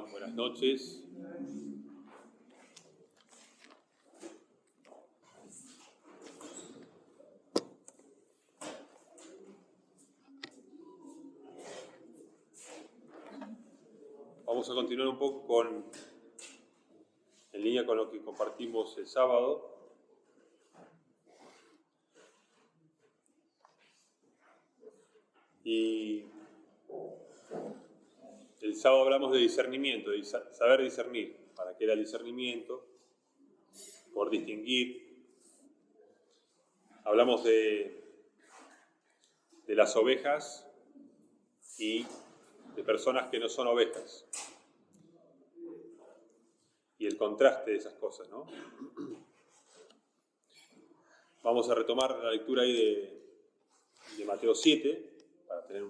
Bueno, buenas noches. Vamos a continuar un poco en línea con lo que compartimos el sábado. Y el sábado hablamos de discernimiento, de saber discernir. ¿Para qué era el discernimiento? Por distinguir. Hablamos de las ovejas y de personas que no son ovejas. Y el contraste de esas cosas, ¿no? Vamos a retomar la lectura ahí de Mateo 7, para tener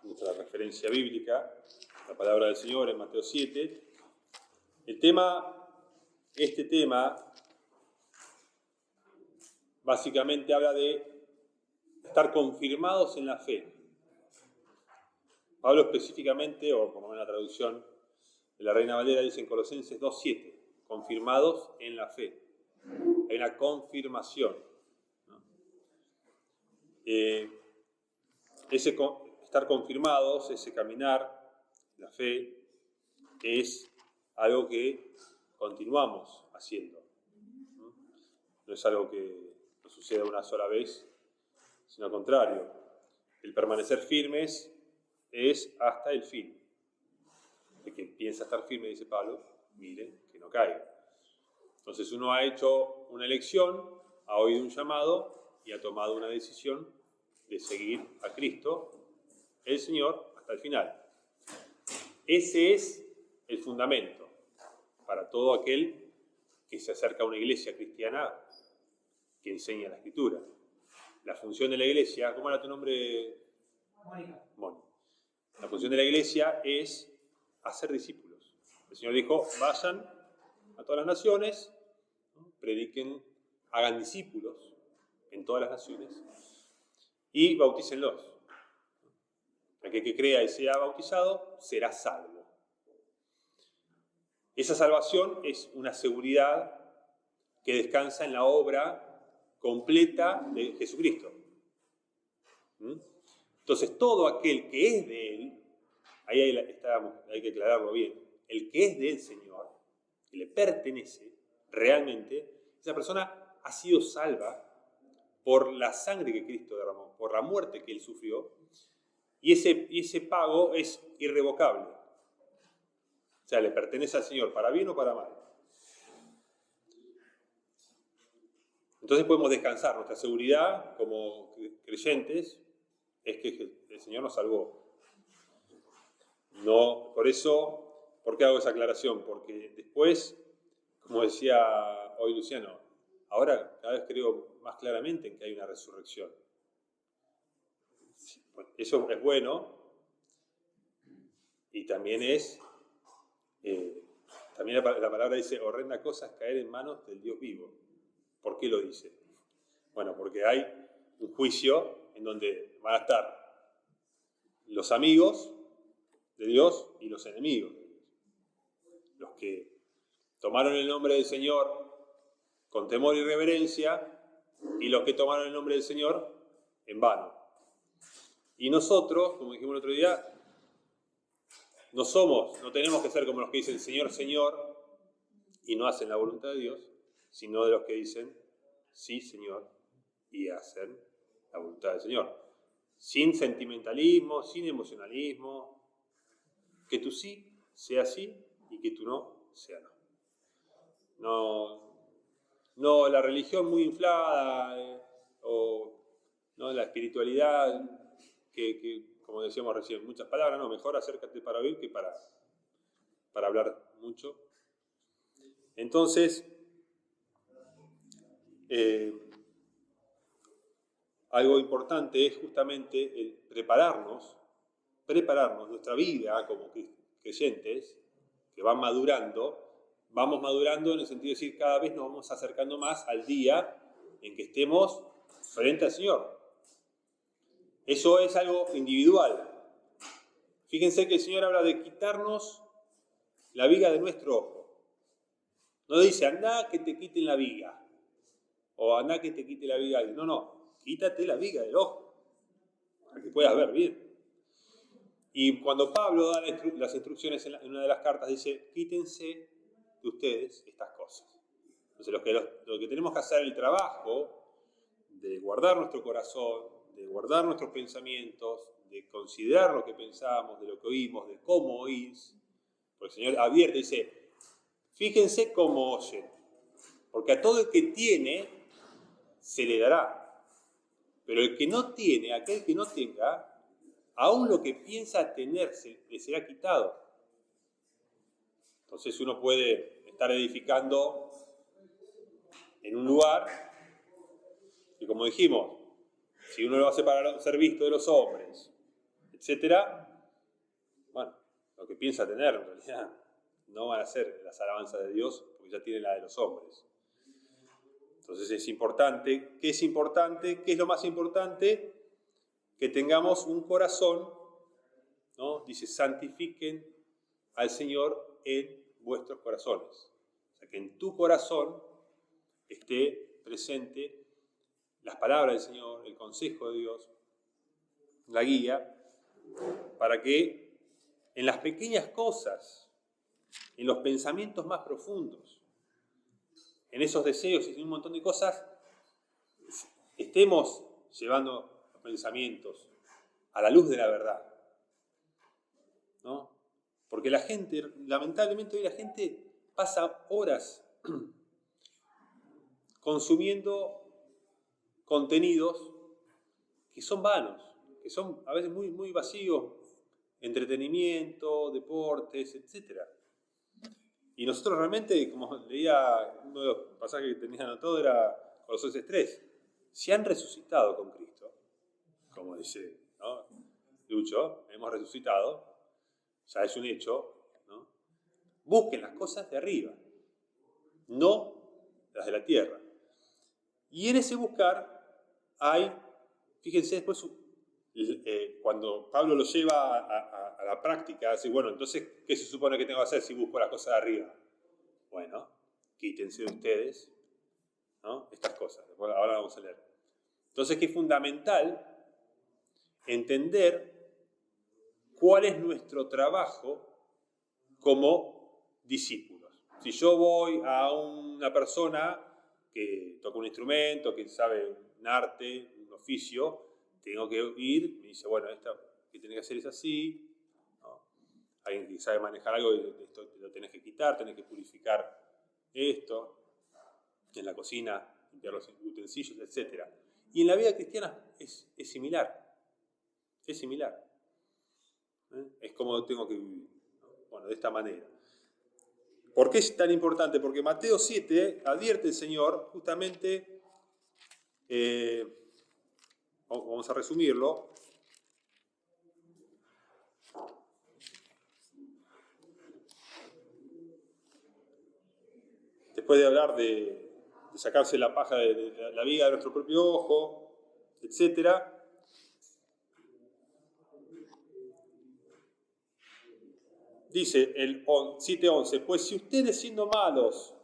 nuestra referencia bíblica, la palabra del Señor en Mateo 7. Este tema, básicamente habla de estar confirmados en la fe. Pablo específicamente, o como en la traducción de la Reina Valera, dice en Colosenses 2:7, confirmados en la fe. Hay una confirmación, ¿no? Estar confirmados, ese caminar, la fe, es algo que continuamos haciendo. No es algo que nos suceda una sola vez, sino al contrario. El permanecer firmes es hasta el fin. El que piensa estar firme, dice Pablo, mire que no caiga. Entonces uno ha hecho una elección, ha oído un llamado y ha tomado una decisión de seguir a Cristo, el Señor, hasta el final. Ese es el fundamento para todo aquel que se acerca a una iglesia cristiana que enseña la Escritura. La función de la iglesia, ¿cómo era tu nombre? Mónica. La función de la iglesia es hacer discípulos. El Señor dijo, vayan a todas las naciones, ¿no? Prediquen, hagan discípulos en todas las naciones y bautícenlos. Aquel que crea y sea bautizado será salvo. Esa salvación es una seguridad que descansa en la obra completa de Jesucristo. Entonces, todo aquel que es de Él, ahí hay que aclararlo bien, el que es del Señor, que le pertenece realmente, esa persona ha sido salva por la sangre que Cristo derramó, por la muerte que Él sufrió, y ese pago es irrevocable. O sea, le pertenece al Señor, para bien o para mal. Entonces podemos descansar. Nuestra seguridad como creyentes es que el Señor nos salvó. No, por eso, ¿por qué hago esa aclaración? Porque después, como decía hoy Luciano, ahora cada vez creo más claramente en que hay una resurrección. Eso es bueno, y también también la palabra dice, horrenda cosa es caer en manos del Dios vivo. ¿Por qué lo dice? Bueno, porque hay un juicio en donde van a estar los amigos de Dios y los enemigos de Dios. Los que tomaron el nombre del Señor con temor y reverencia y los que tomaron el nombre del Señor en vano. Y nosotros, como dijimos el otro día, no tenemos que ser como los que dicen Señor, Señor y no hacen la voluntad de Dios, sino de los que dicen sí, Señor, y hacen la voluntad del Señor. Sin sentimentalismo, sin emocionalismo, que tu sí sea sí y que tu no sea no. No la religión muy inflada o no la espiritualidad que como decíamos recién, muchas palabras, no, mejor acércate para oír que para hablar mucho. Entonces, algo importante es justamente el prepararnos nuestra vida como creyentes, que vamos madurando en el sentido de decir cada vez nos vamos acercando más al día en que estemos frente al Señor. Eso es algo individual. Fíjense que el Señor habla de quitarnos la viga de nuestro ojo. No dice, andá que te quiten la viga. O andá que te quite la viga. No, quítate la viga del ojo. Para que puedas ver bien. Y cuando Pablo da las instrucciones en una de las cartas, dice, quítense de ustedes estas cosas. Entonces lo que tenemos que hacer el trabajo de guardar nuestro corazón, de guardar nuestros pensamientos, de considerar lo que pensamos, de lo que oímos, de cómo oís. Porque el Señor advierte, dice, fíjense cómo oyen, porque a todo el que tiene, se le dará. Pero el que no tiene, aquel que no tenga, aún lo que piensa tener le será quitado. Entonces uno puede estar edificando en un lugar y, como dijimos, si uno lo hace para ser visto de los hombres, etc., bueno, lo que piensa tener en realidad no van a ser las alabanzas de Dios, porque ya tienen la de los hombres. Entonces es importante. ¿Qué es importante? ¿Qué es lo más importante? Que tengamos un corazón, ¿no? Dice, santifiquen al Señor en vuestros corazones. O sea, que en tu corazón esté presente las palabras del Señor, el consejo de Dios, la guía, para que en las pequeñas cosas, en los pensamientos más profundos, en esos deseos y en un montón de cosas, estemos llevando los pensamientos a la luz de la verdad, ¿no? Porque la gente, lamentablemente hoy la gente pasa horas consumiendo contenidos que son vanos, que son a veces muy, muy vacíos, entretenimiento, deportes, etc. Y nosotros realmente, como leía uno de los pasajes que tenía anotado, era Colosenses 3, se han resucitado con Cristo, como dice, ¿no? Lucho, hemos resucitado, ya es un hecho, ¿no? Busquen las cosas de arriba, no las de la tierra. Y en ese buscar hay, fíjense después, cuando Pablo lo lleva a la práctica, dice, bueno, entonces, ¿qué se supone que tengo que hacer si busco las cosas de arriba? Bueno, quítense de ustedes, ¿no? Estas cosas. Ahora vamos a leer. Entonces, que es fundamental entender cuál es nuestro trabajo como discípulos. Si yo voy a una persona que toca un instrumento, que sabe un arte, un oficio, tengo que ir, me dice, bueno, esto que tenés que hacer es así, ¿no? Alguien que sabe manejar algo, esto lo tenés que quitar, tenés que purificar esto, en la cocina, limpiar los utensilios, etc. Y en la vida cristiana es similar, es similar. Es como tengo que vivir, ¿no? Bueno, de esta manera. ¿Por qué es tan importante? Porque Mateo 7 advierte el Señor justamente, vamos a resumirlo, después de hablar de sacarse la paja de la viga de nuestro propio ojo, etc. Dice el 7:11, pues si ustedes siendo malos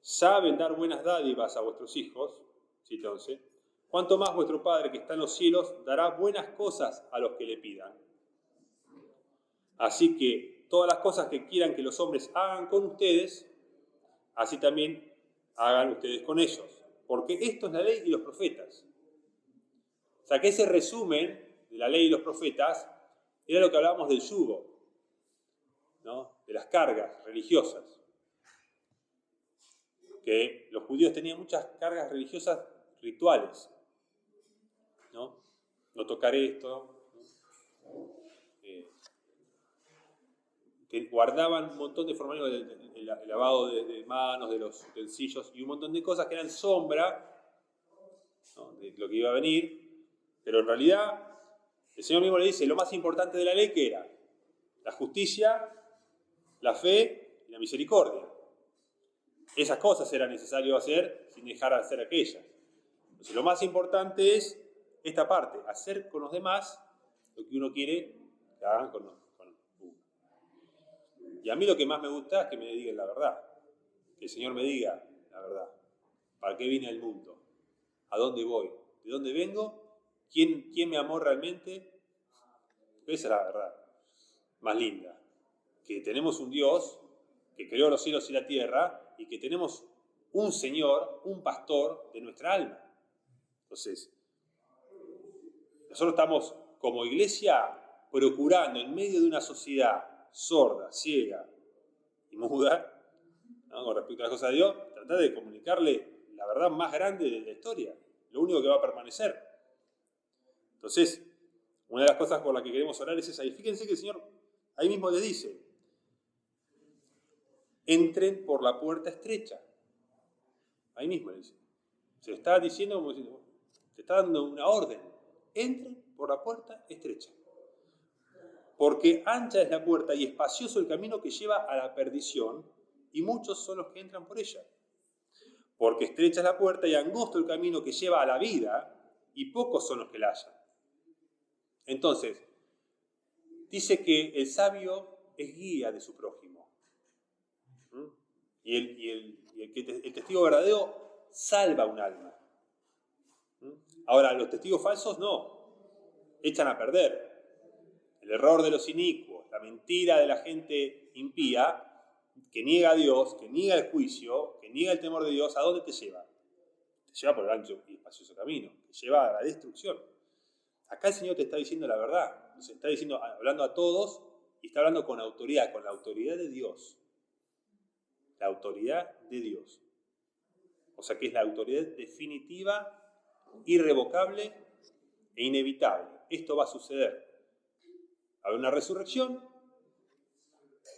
saben dar buenas dádivas a vuestros hijos, 7:11, cuánto más vuestro Padre que está en los cielos dará buenas cosas a los que le pidan. Así que todas las cosas que quieran que los hombres hagan con ustedes, así también hagan ustedes con ellos. Porque esto es la ley y los profetas. O sea, que ese resumen de la ley y los profetas era lo que hablábamos del yugo, ¿no? De las cargas religiosas. Que los judíos tenían muchas cargas religiosas rituales, ¿no? No tocar esto, ¿no? Que guardaban un montón de formalismos, el lavado de manos, de los utensilios y un montón de cosas que eran sombra, ¿no? De lo que iba a venir, pero en realidad el Señor mismo le dice, lo más importante de la ley, ¿qué era? La justicia, la fe y la misericordia. Esas cosas era necesario hacer sin dejar de hacer aquellas. Entonces lo más importante es esta parte, hacer con los demás lo que uno quiere que hagan con uno. Y a mí lo que más me gusta es que me digan la verdad, que el Señor me diga la verdad. ¿Para qué vine al mundo? ¿A dónde voy? ¿De dónde vengo? ¿Quién me amó realmente? Esa es la verdad más linda. Que tenemos un Dios que creó los cielos y la tierra y que tenemos un Señor, un pastor de nuestra alma. Entonces, nosotros estamos como iglesia procurando en medio de una sociedad sorda, ciega y muda, ¿no?, con respecto a las cosas de Dios, tratar de comunicarle la verdad más grande de la historia, lo único que va a permanecer. Entonces, una de las cosas por las que queremos orar es esa. Y fíjense que el Señor ahí mismo les dice: entren por la puerta estrecha. Ahí mismo le dice. Se está diciendo como diciendo, te está dando una orden. Entren por la puerta estrecha. Porque ancha es la puerta y espacioso el camino que lleva a la perdición, y muchos son los que entran por ella. Porque estrecha es la puerta y angosto el camino que lleva a la vida, y pocos son los que la hallan. Entonces, dice que el sabio es guía de su prójimo. Y el testigo verdadero salva un alma. Ahora, los testigos falsos no, echan a perder. El error de los inicuos, la mentira de la gente impía, que niega a Dios, que niega el juicio, que niega el temor de Dios, ¿a dónde te lleva? Te lleva por el ancho y espacioso camino, te lleva a la destrucción. Acá el Señor te está diciendo la verdad, nos está diciendo, hablando a todos, y está hablando con autoridad, con la autoridad de Dios. La autoridad de Dios. O sea que es la autoridad definitiva, irrevocable e inevitable. Esto va a suceder. Va a haber una resurrección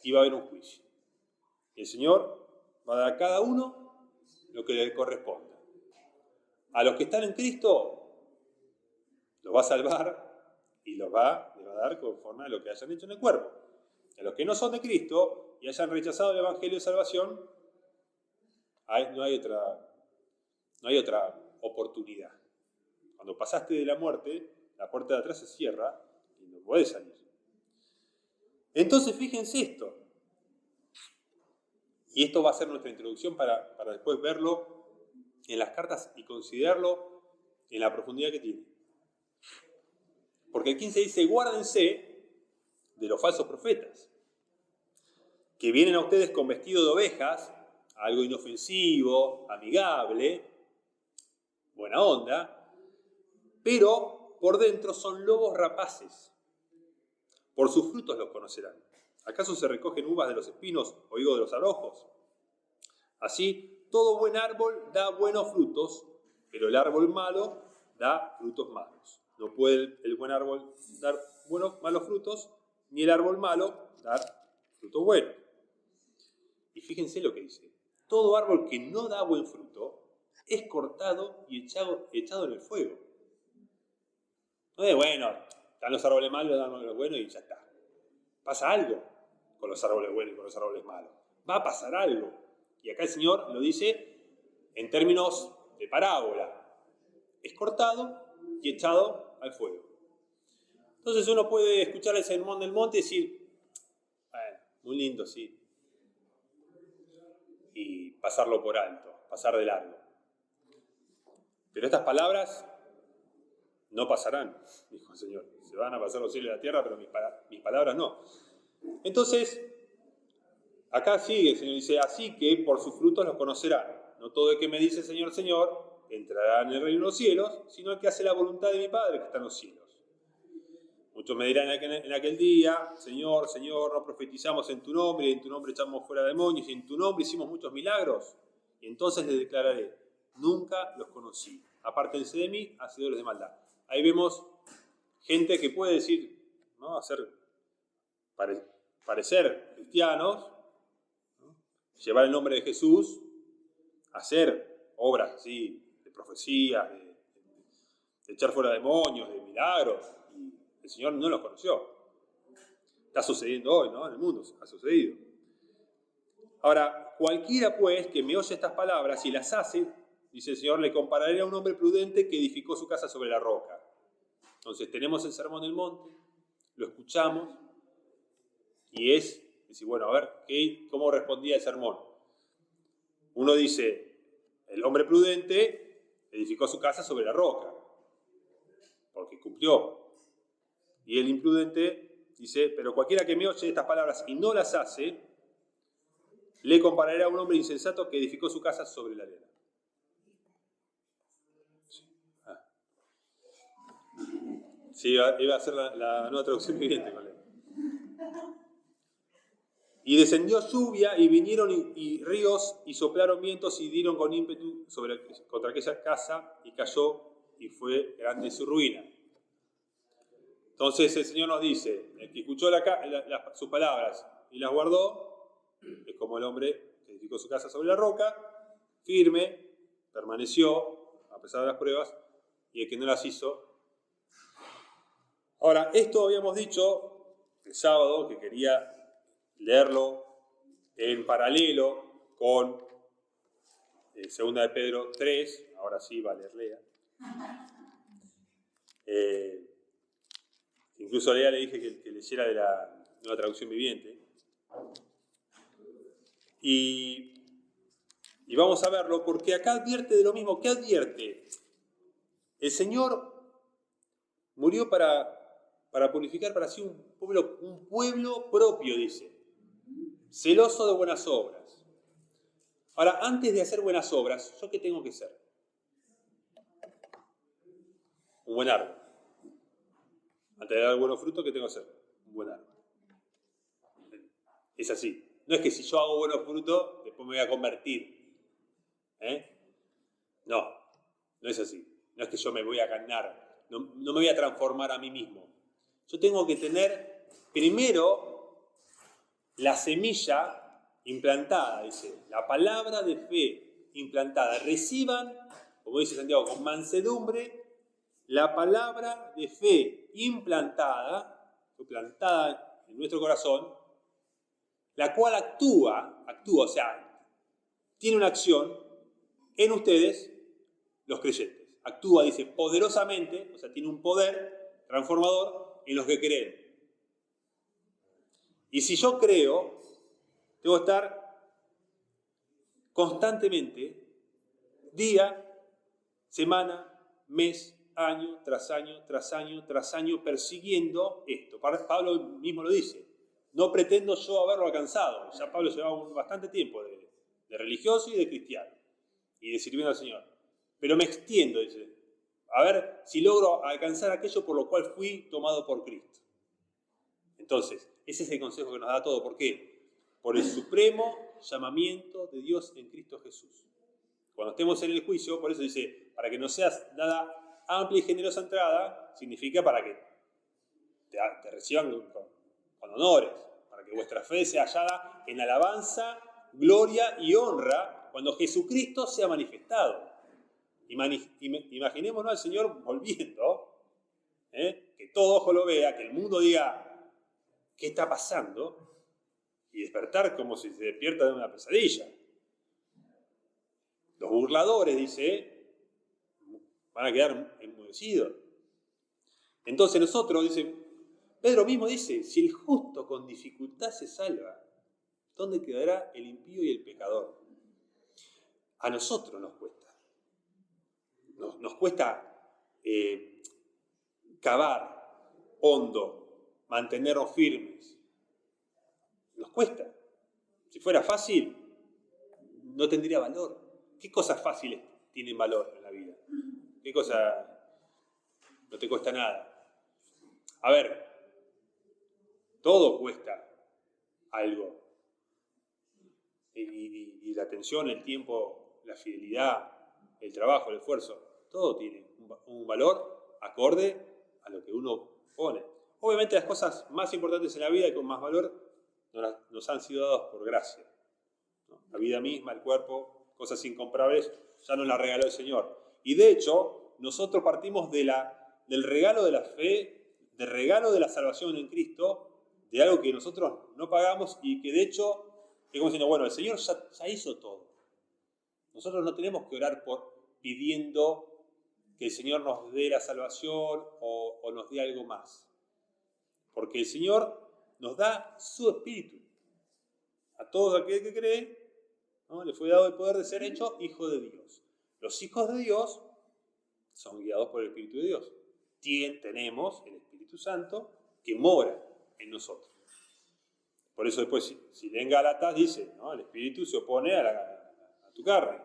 y va a haber un juicio. Y el Señor va a dar a cada uno lo que le corresponda. A los que están en Cristo, los va a salvar y les va a dar conforme a lo que hayan hecho en el cuerpo. A los que no son de Cristo y hayan rechazado el Evangelio de salvación, no hay otra oportunidad. Cuando pasaste de la muerte, la puerta de atrás se cierra y no podés salir. Entonces fíjense esto. Y esto va a ser nuestra introducción para después verlo en las cartas y considerarlo en la profundidad que tiene. Porque el 15 dice: guárdense de los falsos profetas, que vienen a ustedes con vestido de ovejas, algo inofensivo, amigable, buena onda, pero por dentro son lobos rapaces. Por sus frutos los conocerán. ¿Acaso se recogen uvas de los espinos o higos de los abrojos? Así, todo buen árbol da buenos frutos, pero el árbol malo da frutos malos. No puede el buen árbol dar malos frutos, ni el árbol malo dar frutos buenos. Y fíjense lo que dice: todo árbol que no da buen fruto es cortado y echado en el fuego. No es bueno, dan los árboles malos, dan los buenos y ya está. Pasa algo con los árboles buenos y con los árboles malos. Va a pasar algo. Y acá el Señor lo dice en términos de parábola. Es cortado y echado al fuego. Entonces uno puede escuchar el sermón del monte y decir, bueno, muy lindo, sí. Y pasarlo por alto, pasar de largo. Pero estas palabras no pasarán, dijo el Señor. Se van a pasar los cielos y la tierra, pero mis palabras no. Entonces, acá sigue el Señor, dice: así que por sus frutos los conocerán. No todo el que me dice Señor, Señor, entrará en el reino de los cielos, sino el que hace la voluntad de mi Padre que está en los cielos. Muchos me dirán en aquel día: Señor, Señor, no profetizamos en tu nombre, y en tu nombre echamos fuera demonios, y en tu nombre hicimos muchos milagros. Y entonces les declararé: nunca los conocí. Apártense de mí, hacedores de maldad. Ahí vemos gente que puede decir, ¿no?, parecer cristianos, ¿no?, llevar el nombre de Jesús, hacer obras, ¿sí?, de profecías, de echar fuera demonios, de milagros, y el Señor no los conoció. Está sucediendo hoy, ¿no?, en el mundo ha sucedido. Ahora, cualquiera pues que me oye estas palabras y las hace, dice el Señor, le compararé a un hombre prudente que edificó su casa sobre la roca. Entonces tenemos el sermón del monte, lo escuchamos y es decir, bueno, a ver, ¿cómo respondía el sermón? Uno dice, el hombre prudente edificó su casa sobre la roca, porque cumplió. Y el imprudente dice, pero cualquiera que me oye estas palabras y no las hace, le compararé a un hombre insensato que edificó su casa sobre la arena. Sí, iba a ser la nueva traducción viviente con él. Y descendió lluvia y vinieron y ríos y soplaron vientos y dieron con ímpetu contra aquella casa y cayó y fue grande su ruina. Entonces el Señor nos dice, el que escuchó sus palabras y las guardó, es como el hombre que edificó su casa sobre la roca, firme, permaneció a pesar de las pruebas, y el que no las hizo. Ahora, esto habíamos dicho el sábado, que quería leerlo en paralelo con 2 de Pedro 3, ahora sí va a leer Lea. Incluso a Lea le dije que leyera de la nueva traducción viviente. Y vamos a verlo porque acá advierte de lo mismo. ¿Qué advierte? El Señor murió para purificar para sí un pueblo propio, dice, celoso de buenas obras. Ahora, antes de hacer buenas obras, ¿yo qué tengo que ser? Un buen árbol. Antes de dar buenos frutos, ¿qué tengo que hacer? Un buen árbol. Es así. No es que si yo hago buenos frutos, después me voy a convertir. No, no es así. No es que yo me voy a ganar, no me voy a transformar a mí mismo. Yo tengo que tener primero la semilla implantada, dice, la palabra de fe implantada. Reciban, como dice Santiago, con mansedumbre, la palabra de fe implantada, plantada en nuestro corazón, la cual actúa, o sea, tiene una acción en ustedes, los creyentes. Actúa, dice, poderosamente, o sea, tiene un poder transformador en los que creen. Y si yo creo, tengo que estar constantemente, día, semana, mes, año tras año, tras año, tras año, persiguiendo esto. Pablo mismo lo dice. No pretendo yo haberlo alcanzado. Ya Pablo llevaba bastante tiempo de religioso y de cristiano. Y de sirviendo al Señor. Pero me extiendo, dice. A ver si logro alcanzar aquello por lo cual fui tomado por Cristo. Entonces, ese es el consejo que nos da todo. ¿Por qué? Por el supremo llamamiento de Dios en Cristo Jesús. Cuando estemos en el juicio, por eso dice, para que no seas dada amplia y generosa entrada, significa para que te reciban con honores, para que vuestra fe sea hallada en alabanza, gloria y honra cuando Jesucristo sea manifestado. Imaginémonos al Señor volviendo, que todo ojo lo vea, que el mundo diga, ¿qué está pasando? Y despertar como si se despierta de una pesadilla. Los burladores, dice, van a quedar enmudecidos. Entonces nosotros, dice, Pedro mismo dice, si el justo con dificultad se salva, ¿dónde quedará el impío y el pecador? A nosotros nos cuesta. Nos cuesta cavar hondo, mantenernos firmes. Nos cuesta. Si fuera fácil, no tendría valor. ¿Qué cosas fáciles tienen valor en la vida? ¿Qué cosas no te cuesta nada? A ver, todo cuesta algo. Y la atención, el tiempo, la fidelidad, el trabajo, el esfuerzo, todo tiene un valor acorde a lo que uno pone. Obviamente las cosas más importantes en la vida y con más valor nos han sido dadas por gracia. La vida misma, el cuerpo, cosas incomprables, ya nos las regaló el Señor. Y de hecho, nosotros partimos del regalo de la fe, del regalo de la salvación en Cristo, de algo que nosotros no pagamos y que de hecho, es como diciendo, bueno, el Señor ya hizo todo. Nosotros no tenemos que orar pidiendo que el Señor nos dé la salvación o nos dé algo más. Porque el Señor nos da su Espíritu. A todo aquel que cree, ¿no?, le fue dado el poder de ser hecho hijo de Dios. Los hijos de Dios son guiados por el Espíritu de Dios. Tenemos el Espíritu Santo que mora en nosotros. Por eso después, si leen Gálatas, dice, ¿no?, el Espíritu se opone a tu carne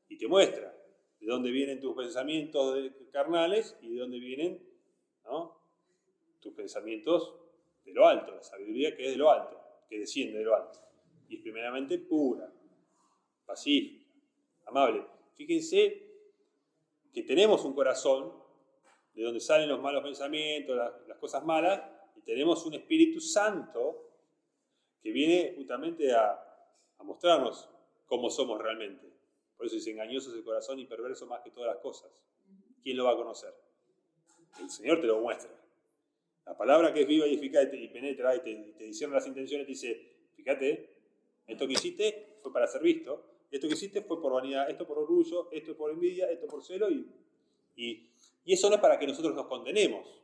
y te muestra de dónde vienen tus pensamientos carnales y de dónde vienen, ¿no?, tus pensamientos de lo alto, la sabiduría que es de lo alto, que desciende de lo alto. Y es primeramente pura, pacífica, amable. Fíjense que tenemos un corazón de donde salen los malos pensamientos, las cosas malas, y tenemos un Espíritu Santo que viene justamente a mostrarnos cómo somos realmente. Por eso dice, engañoso es el corazón y perverso más que todas las cosas. ¿Quién lo va a conocer? El Señor te lo muestra. La palabra que es viva y eficaz y penetra y te discierne las intenciones, te dice, fíjate, esto que hiciste fue para ser visto, esto que hiciste fue por vanidad, esto por orgullo, esto por envidia, esto por celo, y eso no es para que nosotros nos condenemos.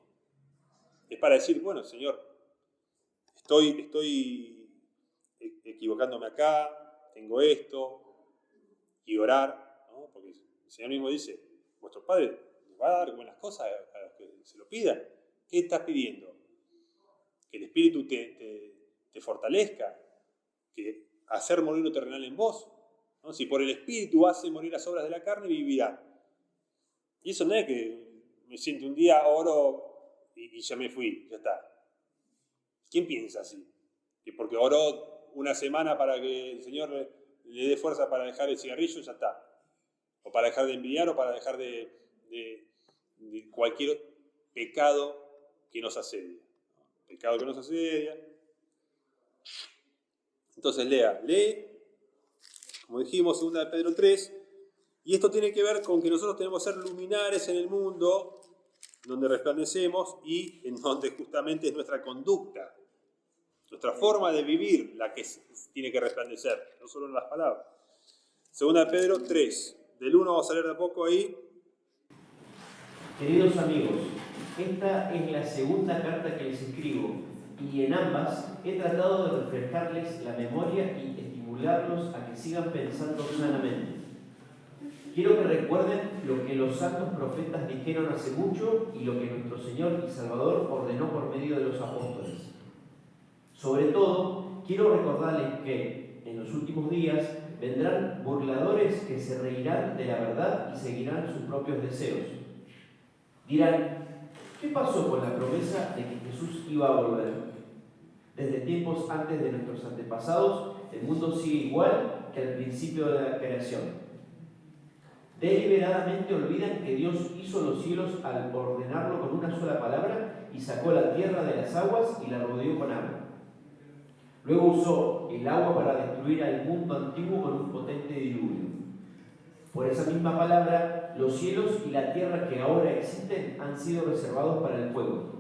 Es para decir, bueno, Señor, estoy equivocándome acá, tengo esto, y orar, ¿no? Porque el Señor mismo dice, vuestro Padre les va a dar buenas cosas a los que se lo pidan. ¿Qué estás pidiendo? Que el Espíritu te fortalezca, que hacer morir lo terrenal en vos, ¿no? Si por el Espíritu hace morir las obras de la carne, vivirá. Y eso no es que me siento un día, oro y ya me fui, ya está. ¿Quién piensa así? Que porque oró una semana para que el Señor le dé fuerza para dejar el cigarrillo, ya está. O para dejar de envidiar, o para dejar de cualquier pecado que nos asedia. Pecado que nos asedia. Entonces lee, como dijimos, 2 de Pedro 3, y esto tiene que ver con que nosotros tenemos que ser luminares en el mundo, donde resplandecemos y en donde justamente es nuestra conducta, nuestra forma de vivir la que tiene que resplandecer, no solo en las palabras. 2 de Pedro 3, del 1 vamos a leer de a poco ahí. Queridos amigos, esta es la segunda carta que les escribo, y en ambas he tratado de refrescarles la memoria y estimularlos a que sigan pensando sanamente. Quiero que recuerden lo que los santos profetas dijeron hace mucho y lo que nuestro Señor y Salvador ordenó por medio de los apóstoles. Sobre todo, quiero recordarles que en los últimos días vendrán burladores que se reirán de la verdad y seguirán sus propios deseos. Dirán, ¿qué pasó con la promesa de que Jesús iba a volver? Desde tiempos antes de nuestros antepasados, el mundo sigue igual que al principio de la creación. Deliberadamente olvidan que Dios hizo los cielos al ordenarlo con una sola palabra y sacó la tierra de las aguas y la rodeó con agua. Luego usó el agua para destruir al mundo antiguo con un potente diluvio. Por esa misma palabra, los cielos y la tierra que ahora existen han sido reservados para el fuego.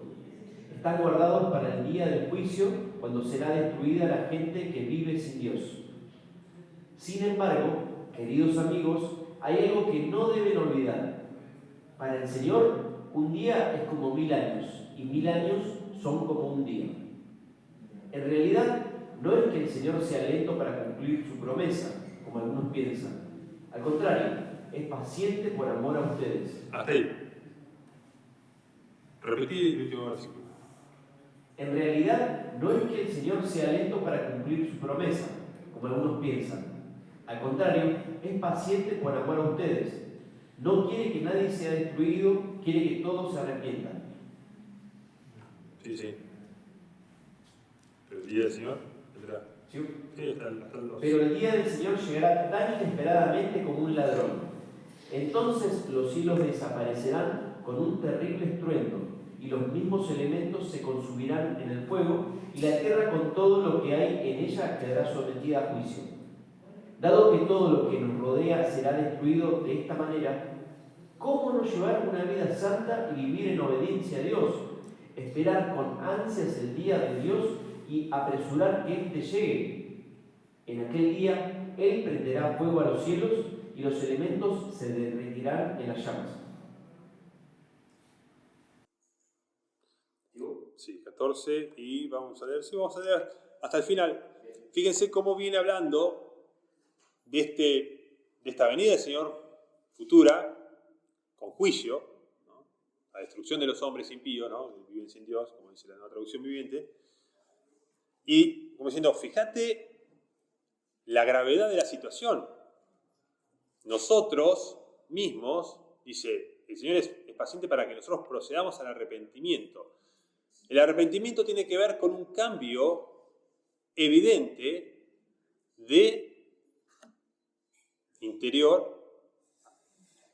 Están guardados para el día del juicio, cuando será destruida la gente que vive sin Dios. Sin embargo, queridos amigos, hay algo que no deben olvidar. Para el Señor, un día es como 1000 años, y 1000 años son como un día. En realidad, no es que el Señor sea lento para cumplir su promesa, como algunos piensan. Al contrario, es paciente por amor a ustedes. Hasta ahí. Repetí el último versículo. En realidad, no es que el Señor sea lento para cumplir su promesa, como algunos piensan. Al contrario, es paciente por amor a ustedes. No quiere que nadie sea destruido, quiere que todos se arrepientan. Sí. Pero el día del Señor vendrá. ¿Sí? Sí, hasta el 2. Pero el día del Señor llegará tan inesperadamente como un ladrón. Entonces los cielos desaparecerán con un terrible estruendo, y los mismos elementos se consumirán en el fuego, y la tierra con todo lo que hay en ella quedará sometida a juicio. Dado que todo lo que nos rodea será destruido de esta manera, ¿cómo no llevar una vida santa y vivir en obediencia a Dios? Esperar con ansias el día de Dios y apresurar que éste llegue. En aquel día, Él prenderá fuego a los cielos y los elementos se derretirán en las llamas. Sí, 14. 14 y vamos a leer hasta el final. Fíjense cómo viene hablando de esta venida del Señor futura, con juicio, ¿no? La destrucción de los hombres impíos, ¿no? Que viven sin Dios, como dice la nueva traducción viviente, y como diciendo, fíjate la gravedad de la situación. Nosotros mismos, dice, el Señor es paciente para que nosotros procedamos al arrepentimiento. El arrepentimiento tiene que ver con un cambio evidente de interior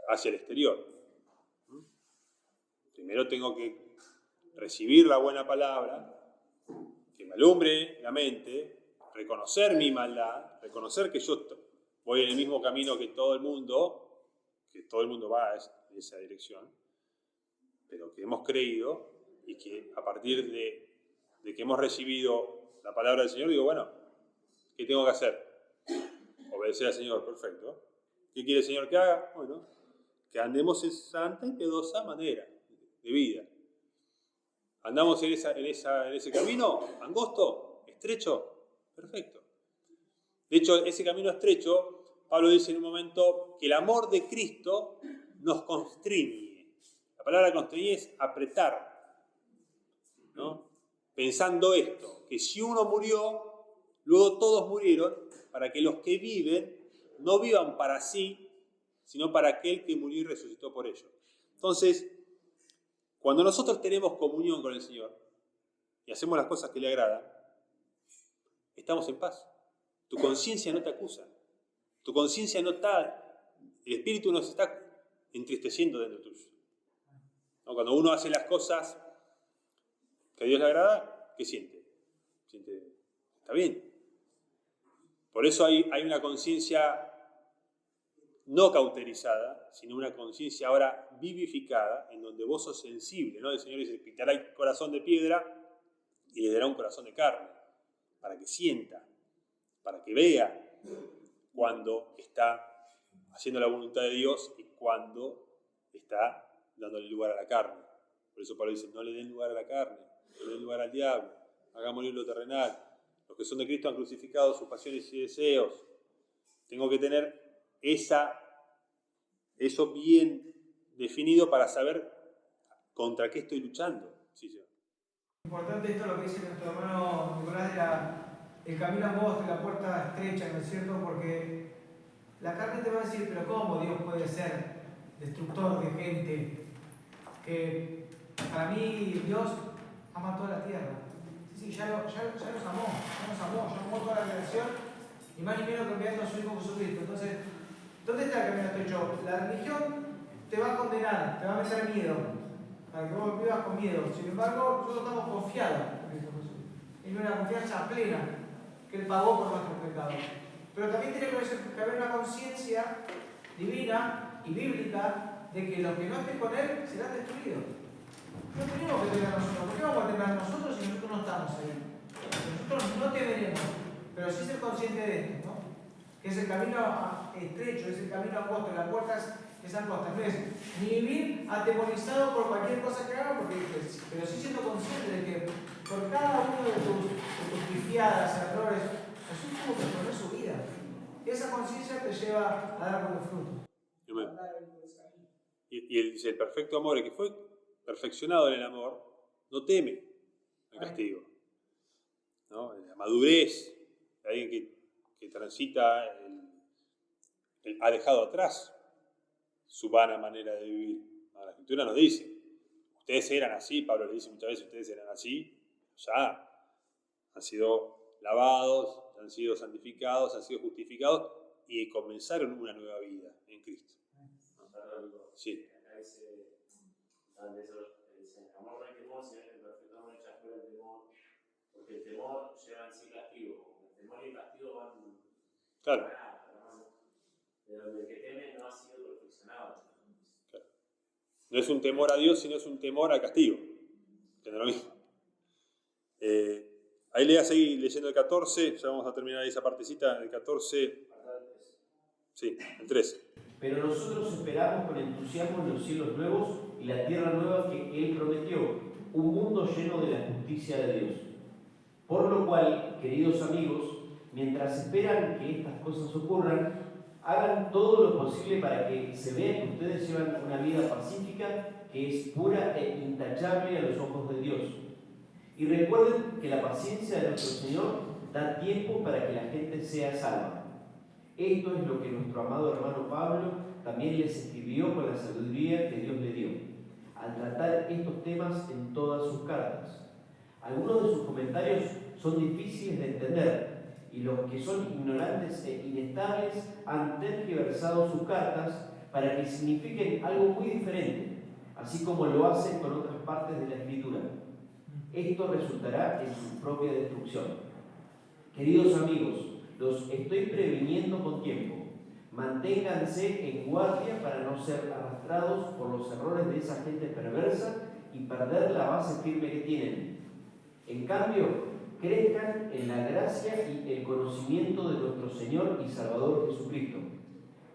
hacia el exterior. Primero tengo que recibir la buena palabra, que me alumbre la mente, reconocer mi maldad, reconocer que yo voy en el mismo camino que todo el mundo va en esa dirección, pero que hemos creído y que a partir de que hemos recibido la palabra del Señor, digo, bueno, ¿qué tengo que hacer? Obedecer al Señor, perfecto. ¿Qué quiere el Señor que haga? Bueno, que andemos en santa y piadosa manera de vida. ¿Andamos en ese camino angosto, estrecho? Perfecto. De hecho, ese camino estrecho, Pablo dice en un momento que el amor de Cristo nos constriñe. La palabra constriñe es apretar, ¿no? Pensando esto, que si uno murió, luego todos murieron, para que los que viven no vivan para sí, sino para aquel que murió y resucitó por ellos. Entonces, cuando nosotros tenemos comunión con el Señor y hacemos las cosas que le agradan, estamos en paz. Tu conciencia no te acusa. Tu conciencia no está, el espíritu no se está entristeciendo dentro tuyo. ¿No? Cuando uno hace las cosas que a Dios le agrada, ¿qué siente? Siente, está bien. Por eso hay una conciencia no cauterizada, sino una conciencia ahora vivificada, en donde vos sos sensible, ¿no? El Señor dice, quitará el corazón de piedra y le dará un corazón de carne, para que sienta, para que vea cuando está haciendo la voluntad de Dios y cuando está dándole lugar a la carne. Por eso Pablo dice, no le den lugar a la carne, no le den lugar al diablo, haga morir lo terrenal. Los que son de Cristo han crucificado sus pasiones y deseos. Tengo que tener eso bien definido para saber contra qué estoy luchando. Sí, señor. Importante esto lo que dice nuestro hermano Nicolás el camino angosto y la puerta estrecha, ¿no es cierto? Porque la carne te va a decir, pero ¿cómo Dios puede ser destructor de gente? Que para mí Dios ama toda la tierra. Sí, ya nos amó, ya amó toda la creación, y más ni menos que enviando a su Hijo Jesucristo. Entonces, ¿dónde está el camino estrecho? La religión te va a condenar, te va a meter miedo, para que vos vivas con miedo. Sin embargo, nosotros estamos confiados en Cristo Jesús. Hay una confianza plena que Él pagó por nuestros pecados. Pero también tiene que haber una conciencia divina y bíblica de que los que no estén con Él serán destruidos. No tenemos que temer a nosotros. ¿Por qué vamos a temer a nosotros si nosotros no estamos ahí? Nosotros no temeremos, pero sí ser consciente de esto, ¿no? Que es el camino estrecho, es el camino angosto, la puerta es angosta. No es ni vivir atemorizado por cualquier cosa que haga, pero sí siendo consciente de que por cada uno de tus pifiadas, errores, Jesús tuvo que poner su vida. Y esa conciencia te lleva a dar buenos frutos. Y él dice, el perfecto amor, el que fue perfeccionado en el amor, no teme el castigo. ¿No? La madurez de alguien que transita, ha dejado atrás su vana manera de vivir. La Escritura nos dice, ustedes eran así, Pablo le dice muchas veces, ustedes eran así, ya han sido lavados, han sido santificados, han sido justificados y comenzaron una nueva vida en Cristo. Sí. Amor no hay temor, sino que el perfecto amor echa fuera el temor, porque el temor lleva en sí castigo. El temor y el castigo van Claro. a nada, pero el que teme no ha sido perfeccionado. Claro. No es un temor a Dios, sino es un temor al castigo, que no es lo mismo. Ahí le voy a seguir leyendo el 14, ya vamos a terminar esa partecita, el 14, sí, el 13. Pero nosotros esperamos con entusiasmo los cielos nuevos y la tierra nueva que Él prometió, un mundo lleno de la justicia de Dios. Por lo cual, queridos amigos, mientras esperan que estas cosas ocurran, hagan todo lo posible para que se vea que ustedes llevan una vida pacífica que es pura e intachable a los ojos de Dios. Y recuerden que la paciencia de nuestro Señor da tiempo para que la gente sea salva. Esto es lo que nuestro amado hermano Pablo también les escribió con la sabiduría que Dios le dio, al tratar estos temas en todas sus cartas. Algunos de sus comentarios son difíciles de entender, y los que son ignorantes e inestables han tergiversado sus cartas para que signifiquen algo muy diferente, así como lo hacen con otras partes de la Escritura. Esto resultará en su propia destrucción. Queridos amigos, los estoy previniendo con tiempo. Manténganse en guardia para no ser arrastrados por los errores de esa gente perversa y perder la base firme que tienen. En cambio, crezcan en la gracia y el conocimiento de nuestro Señor y Salvador Jesucristo.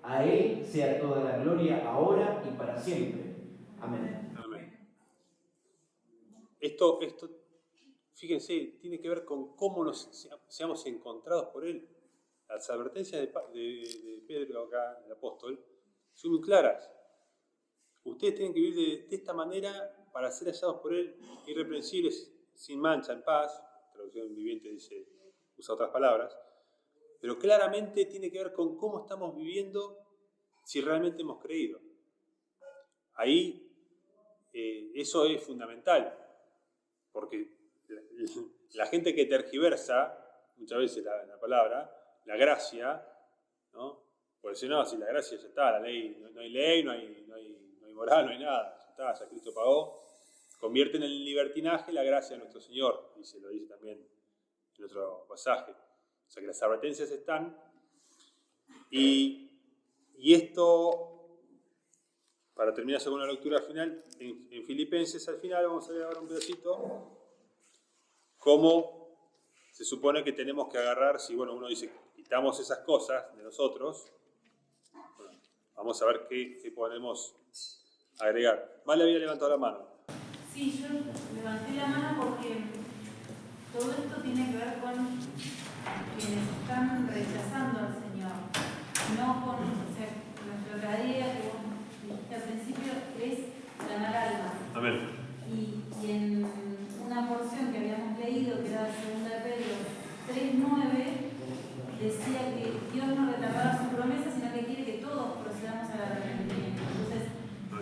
A Él sea toda la gloria ahora y para siempre. Amén. Amén. Esto, fíjense, tiene que ver con cómo nos seamos encontrados por Él. Las advertencias de Pedro acá, el apóstol, son muy claras. Ustedes tienen que vivir de esta manera para ser hallados por Él, irreprensibles, sin mancha, en paz. Traducción viviente dice, usa otras palabras. Pero claramente tiene que ver con cómo estamos viviendo si realmente hemos creído. Ahí eso es fundamental, porque la gente que tergiversa muchas veces la palabra, la gracia, ¿no? Por decir, no, si la gracia ya está, la ley, no hay ley, no hay moral, no hay nada, ya está, ya Cristo pagó. Convierten en libertinaje la gracia de nuestro Señor, y se lo dice también en otro pasaje. O sea que las advertencias están, y esto, para terminar con una lectura final, en Filipenses al final, vamos a ver ahora un pedacito, cómo se supone que tenemos que agarrar, si uno dice, quitamos esas cosas de nosotros, bueno, vamos a ver qué podemos agregar. Vale había levantado la mano. Sí, yo levanté la mano porque todo esto tiene que ver con quienes están rechazando al Señor, no con, nuestra tarea que vos dijiste al principio es ganar almas. Amén. Y en una porción que habíamos leído, que era 2 de Pedro 3:9, decía que Dios no retardaba su promesa, sino que quiere que todos procedamos al arrepentimiento. Entonces,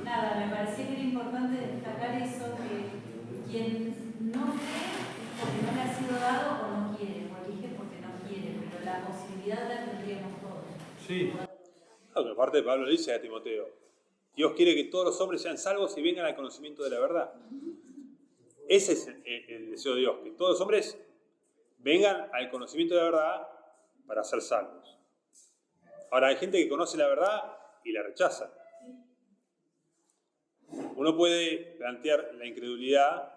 nada, me parecía que era importante destacar eso, que quien no cree es porque no le ha sido dado o no quiere, o elige porque no quiere, pero la posibilidad la tendríamos todos. Sí. Claro, aparte de Pablo dice a Timoteo, Dios quiere que todos los hombres sean salvos y vengan al conocimiento de la verdad. Ese es el deseo de Dios, que todos los hombres vengan al conocimiento de la verdad para ser salvos. Ahora, hay gente que conoce la verdad y la rechaza. Uno puede plantear la incredulidad,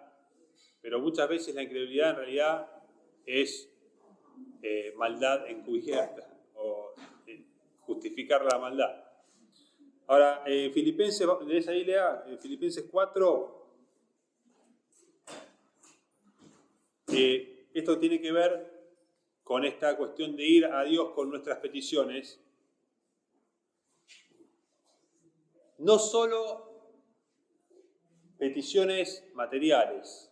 pero muchas veces la incredulidad en realidad es maldad encubierta o justificar la maldad. Ahora, Filipenses, lees ahí, Lea, Filipenses 4, esto tiene que ver con esta cuestión de ir a Dios con nuestras peticiones, no solo peticiones materiales,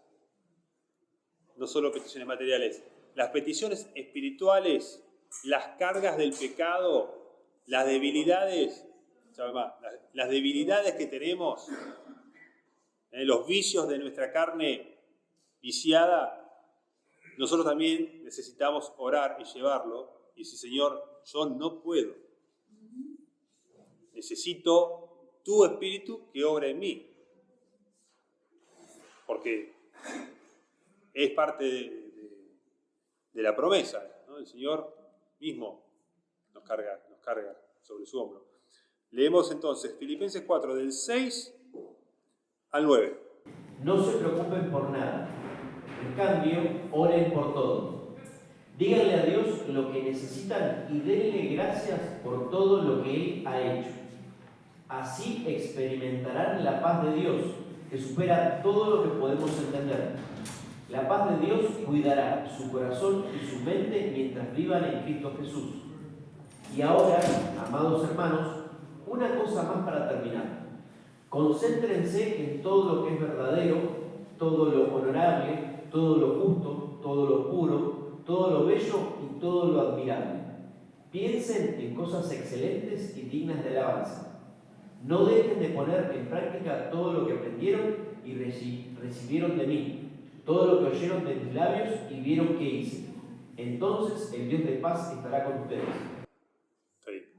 las peticiones espirituales, las cargas del pecado, las debilidades, las debilidades que tenemos, los vicios de nuestra carne viciada. Nosotros también necesitamos orar y llevarlo y decir, Señor, yo no puedo. Necesito tu Espíritu que obra en mí. Porque es parte de la promesa, ¿no? El Señor mismo nos carga sobre su hombro. Leemos entonces Filipenses 4, del 6 al 9. No se preocupen por nada. En cambio, oren por todo. Díganle a Dios lo que necesitan y denle gracias por todo lo que Él ha hecho. Así experimentarán la paz de Dios, que supera todo lo que podemos entender. La paz de Dios cuidará su corazón y su mente mientras vivan en Cristo Jesús. Y ahora, amados hermanos, una cosa más para terminar. Concéntrense en todo lo que es verdadero, todo lo honorable, todo lo justo, todo lo puro, todo lo bello y todo lo admirable. Piensen en cosas excelentes y dignas de alabanza. No dejen de poner en práctica todo lo que aprendieron y recibieron de mí, todo lo que oyeron de mis labios y vieron que hice. Entonces el Dios de paz estará con ustedes. Está bien.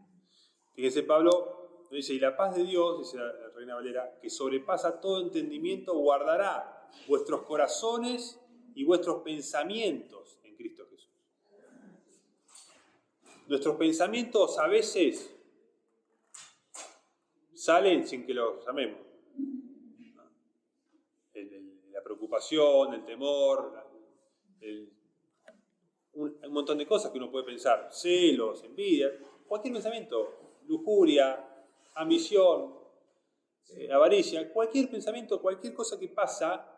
Fíjense, Pablo dice, y la paz de Dios, dice la Reina Valera, que sobrepasa todo entendimiento, guardará vuestros corazones y vuestros pensamientos en Cristo Jesús. Nuestros pensamientos a veces salen sin que los llamemos. La preocupación, el temor, un montón de cosas que uno puede pensar, celos, envidia, cualquier pensamiento, lujuria, ambición, avaricia, cualquier pensamiento, cualquier cosa que pasa.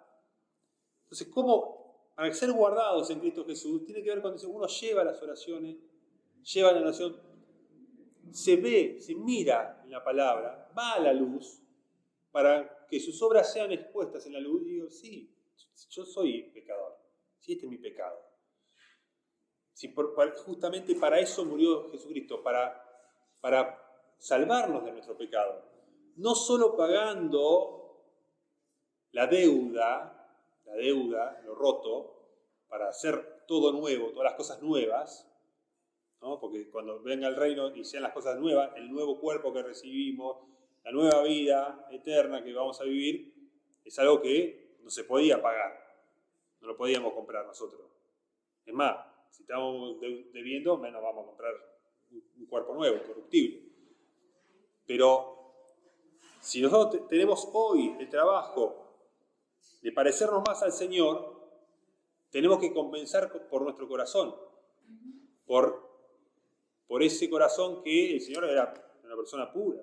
Entonces, ¿cómo? Al ser guardados en Cristo Jesús, tiene que ver con eso. Uno lleva las oraciones, lleva la oración, se ve, se mira en la palabra, va a la luz, para que sus obras sean expuestas en la luz. Y digo, sí, yo soy pecador, sí, este es mi pecado. Sí, justamente para eso murió Jesucristo, para salvarnos de nuestro pecado. No solo pagando la deuda, lo roto, para hacer todo nuevo, todas las cosas nuevas, ¿no? Porque cuando venga el reino y sean las cosas nuevas, el nuevo cuerpo que recibimos, la nueva vida eterna que vamos a vivir, es algo que no se podía pagar, no lo podíamos comprar nosotros. Es más, si estamos debiendo, menos vamos a comprar un cuerpo nuevo, incorruptible. Pero si nosotros tenemos hoy el trabajo de parecernos más al Señor, tenemos que compensar por nuestro corazón, por ese corazón que el Señor era una persona pura.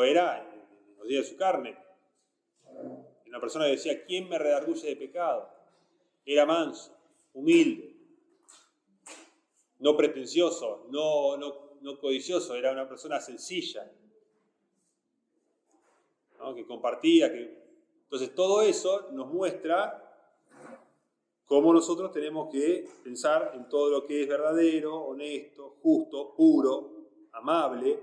Era en los días de su carne. Una persona que decía, ¿quién me redarguye de pecado? Era manso, humilde, no pretencioso, no codicioso, era una persona sencilla, ¿no? Que compartía. Entonces todo eso nos muestra cómo nosotros tenemos que pensar en todo lo que es verdadero, honesto, justo, puro, amable,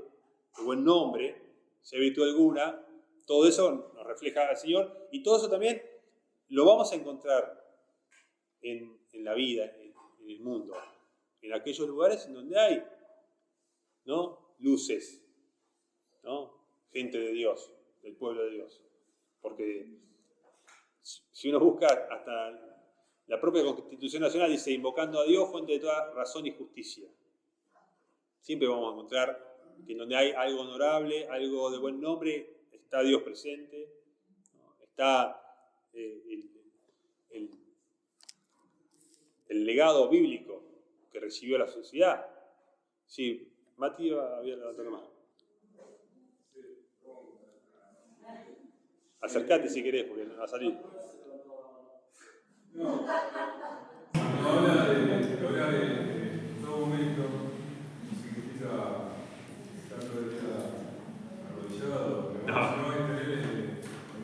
de buen nombre, si hay virtud alguna. Todo eso nos refleja al Señor, y todo eso también lo vamos a encontrar en la vida, en el mundo, en aquellos lugares en donde hay, ¿no?, luces, ¿no?, gente de Dios, del pueblo de Dios. Porque si uno busca, hasta la propia Constitución Nacional dice, invocando a Dios, fuente de toda razón y justicia. Siempre vamos a encontrar que en donde hay algo honorable, algo de buen nombre, está Dios presente, ¿no? Está el legado bíblico que recibió la sociedad. Sí, Mati había levantado la mano. Acercate si querés, porque no va a salir. No. Cuando habla de todo momento, significa estar todo el día arrodillado, pero no es tener en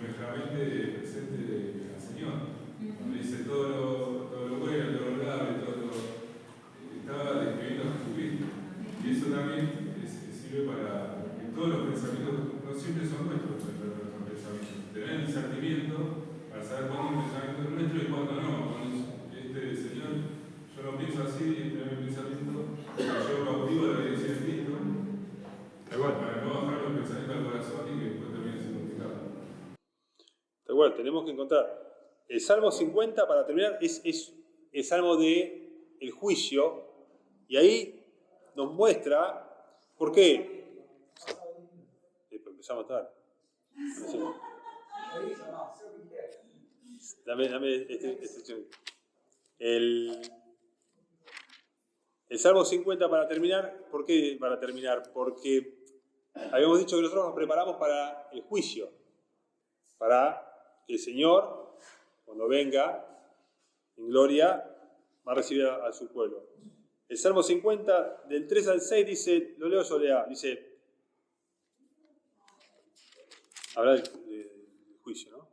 nuestra mente presente al Señor. Cuando dice todo lo bueno, todo lo grave, estaba describiendo a Jesucristo. Y eso también sirve para que todos los pensamientos no siempre son nuestros pensamientos. Tener el discernimiento para saber cuándo un pensamiento es nuestro y cuándo no. Cuando Señor, yo no pienso así, tener mi pensamiento, yo cautivo de la dirección de Cristo, para no bajar los pensamientos al corazón y que después termine siendo pecado. Pero bueno, tenemos que encontrar. El Salmo 50, para terminar, es el Salmo del juicio, y ahí nos muestra por qué. Empezamos tarde. Dame este. El Salmo 50 para terminar. ¿Por qué para terminar? Porque habíamos dicho que nosotros nos preparamos para el juicio, para que el Señor, cuando venga en gloria, va a recibir a su pueblo. El Salmo 50, del 3 al 6, dice, lo leo yo, dice, habla del juicio, ¿no?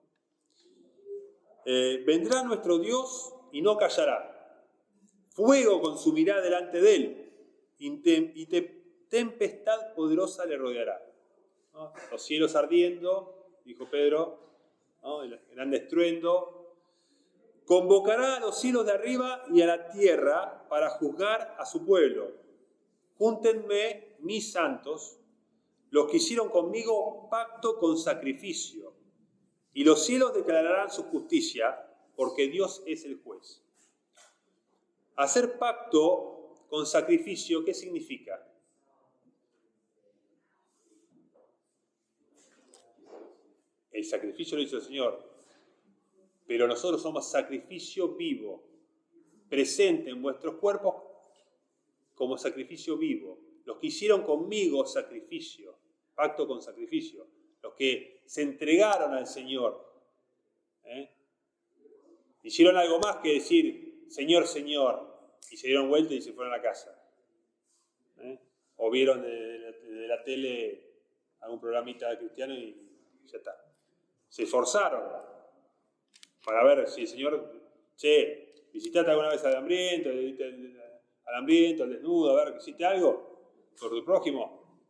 Vendrá nuestro Dios y no callará. Fuego consumirá delante de él y tempestad poderosa le rodeará. ¿No? Los cielos ardiendo, dijo Pedro, ¿no? El grande estruendo. Convocará a los cielos de arriba y a la tierra para juzgar a su pueblo. Júntenme, mis santos, los que hicieron conmigo pacto con sacrificio, y los cielos declararán su justicia, porque Dios es el juez. Hacer pacto con sacrificio, ¿qué significa? El sacrificio lo hizo el Señor, pero nosotros somos sacrificio vivo, presente en vuestros cuerpos como sacrificio vivo. Los que hicieron conmigo sacrificio, pacto con sacrificio, los que se entregaron al Señor, hicieron algo más que decir Señor, Señor, y se dieron vuelta y se fueron a casa. O vieron de la tele algún programita cristiano y ya está. Se esforzaron para ver si el Señor, visitaste alguna vez al hambriento, al desnudo, a ver, ¿hiciste algo por tu prójimo?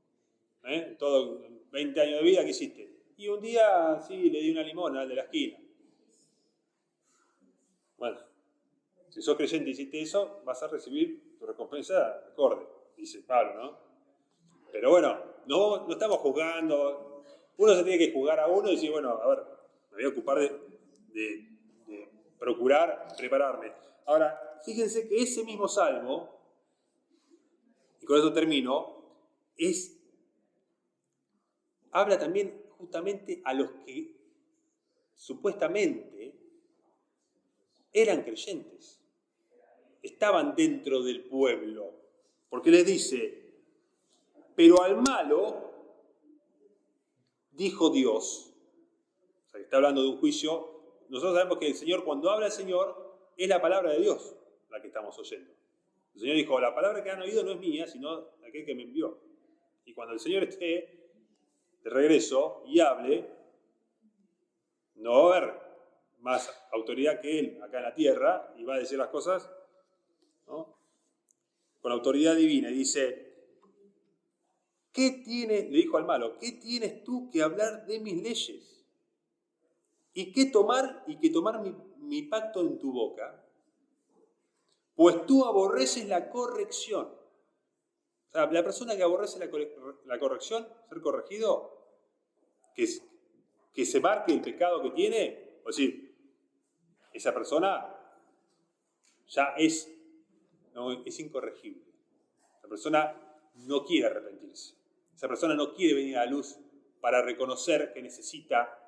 Todo 20 años de vida, ¿qué hiciste? Y un día, sí, le di una limona al de la esquina. Bueno, si sos creyente y hiciste eso, vas a recibir tu recompensa acorde, dice Pablo, ¿no? Pero bueno, no estamos juzgando. Uno se tiene que juzgar a uno y decir, bueno, a ver, me voy a ocupar de procurar prepararme. Ahora, fíjense que ese mismo salmo, y con eso termino, habla también justamente a los que supuestamente eran creyentes, estaban dentro del pueblo, porque les dice, pero al malo dijo Dios, o sea, está hablando de un juicio. Nosotros sabemos que el Señor, cuando habla el Señor, es la palabra de Dios la que estamos oyendo. El Señor dijo, la palabra que han oído no es mía, sino aquel que me envió. Y cuando el Señor esté de regreso y hable, no va a haber más autoridad que Él acá en la tierra, y va a decir las cosas, ¿no?, con autoridad divina. Y dice, le dijo al malo, ¿qué tienes tú que hablar de mis leyes? ¿Y que tomar mi pacto en tu boca? Pues tú aborreces la corrección. O sea, la persona que aborrece la corrección, ser corregido, que se marque el pecado que tiene, o decir, esa persona ya es incorregible. La persona no quiere arrepentirse. Esa persona no quiere venir a la luz para reconocer que necesita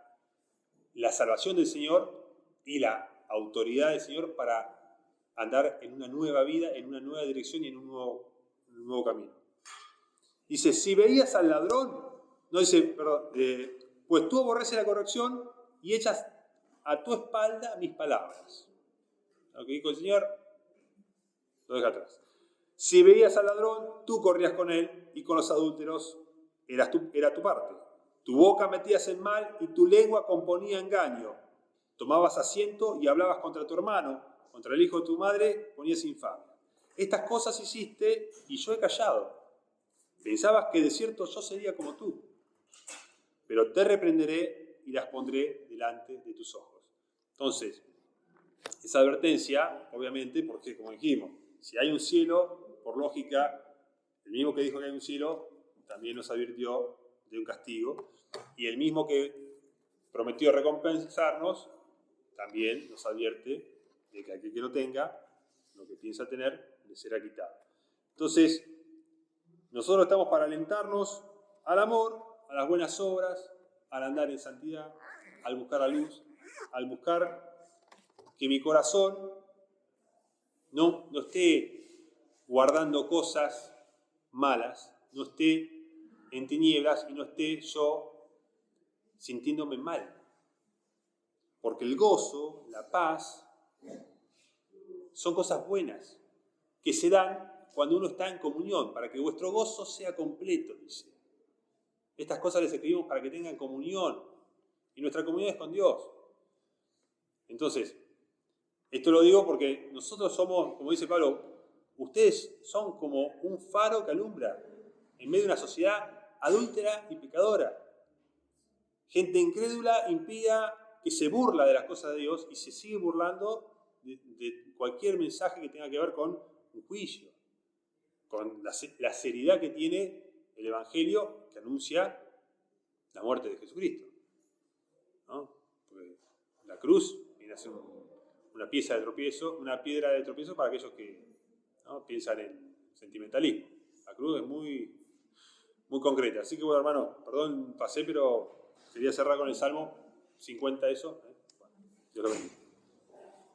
la salvación del Señor y la autoridad del Señor para andar en una nueva vida, en una nueva dirección y en un nuevo camino. Dice, si veías al ladrón, no dice, perdón, pues tú aborreces la corrección y echas a tu espalda mis palabras. Lo que dijo el Señor, lo deja atrás. Si veías al ladrón, tú corrías con él, y con los adúlteros era tu parte. Tu boca metías en mal y tu lengua componía engaño. Tomabas asiento y hablabas contra tu hermano, contra el hijo de tu madre ponías infamia. Estas cosas hiciste y yo he callado. Pensabas que de cierto yo sería como tú, pero te reprenderé y las pondré delante de tus ojos. Entonces, esa advertencia, obviamente, porque como dijimos, si hay un cielo, por lógica, el mismo que dijo que hay un cielo, también nos advirtió de un castigo, y el mismo que prometió recompensarnos, también nos advierte de que aquel que no tenga, lo que piensa tener, le será quitado. Entonces, nosotros estamos para alentarnos al amor, a las buenas obras, al andar en santidad, al buscar la luz, al buscar que mi corazón no esté guardando cosas malas, no esté en tinieblas y no esté yo sintiéndome mal. Porque el gozo, la paz, son cosas buenas que se dan cuando uno está en comunión, para que vuestro gozo sea completo, dice. Estas cosas les escribimos para que tengan comunión, y nuestra comunión es con Dios. Entonces, esto lo digo porque nosotros somos, como dice Pablo, ustedes son como un faro que alumbra en medio de una sociedad adúltera y pecadora. Gente incrédula, impía, que se burla de las cosas de Dios y se sigue burlando de cualquier mensaje que tenga que ver con un juicio, con la seriedad que tiene el Evangelio que anuncia la muerte de Jesucristo, ¿no? Porque la cruz viene a ser una pieza de tropiezo, una piedra de tropiezo para aquellos que, ¿no?, piensan en sentimentalismo. La cruz es muy, muy concreta. Así que bueno, hermano, perdón, pasé, pero quería cerrar con el Salmo 50 eso. Bueno, Dios lo bendiga.